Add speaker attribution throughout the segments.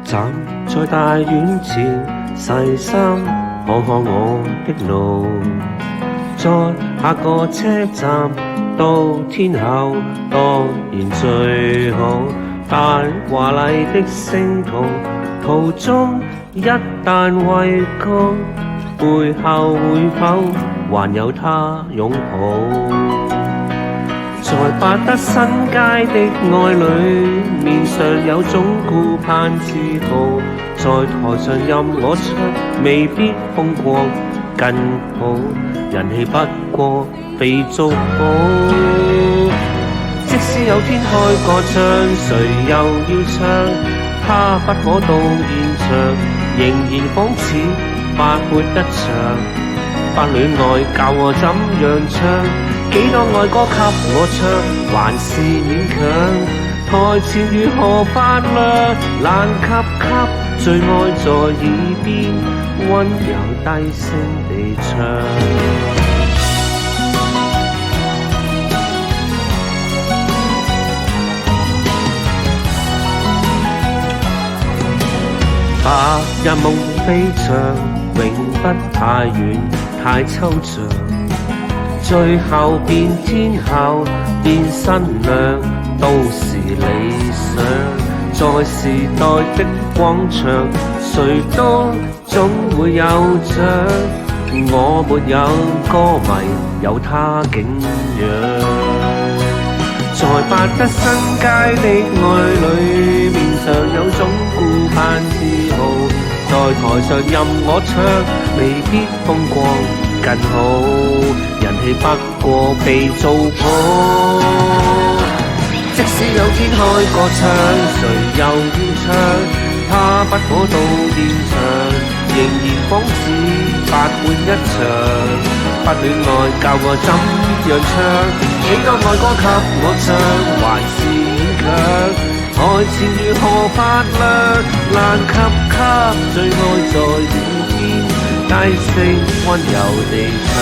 Speaker 1: 站在大院前，細心看看我的路，在下個車站到天后當然最好。但華麗的星途途中一旦畏高，背後會否還有他擁抱？在百德新街的愛侶，面上有種顧盼自豪，在台上任我唱，未必風光更好，人氣不過被做好。即使有天開個唱，誰又要唱？他不可到現場，仍然仿似發潑一場。不戀愛教我怎樣唱，幾多愛歌給我唱，還是勉強。台前如何發亮，難給最愛在耳邊，溫柔低聲地唱。白日夢飛翔，永不太遠太抽象，最後變天后變新娘都是理想。在時代的廣場，誰都總會有獎，我沒有歌迷，有他景仰。在百德新街的愛侶，面上有種顧盼自豪，在台上任我唱，未必風光更好，人氣不過被做好。即使有天開個唱，誰又要唱？他不可到現場，仍然仿似發換一場。不戀愛教我怎樣唱，幾多愛歌給我唱，還是勉強。台前如何發亮，難給最愛在耳邊，低聲溫柔地唱。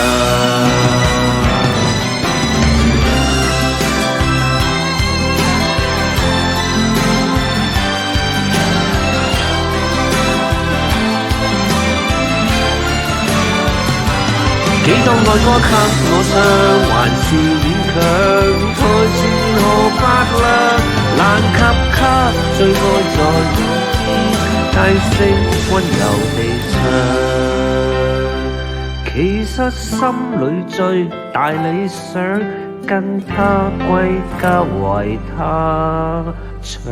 Speaker 1: 幾多愛歌給我唱，還是勉強。台前如何發亮，難給最愛在耳邊，低聲溫柔地唱。其實心裏最大理想，跟他歸家為他唱。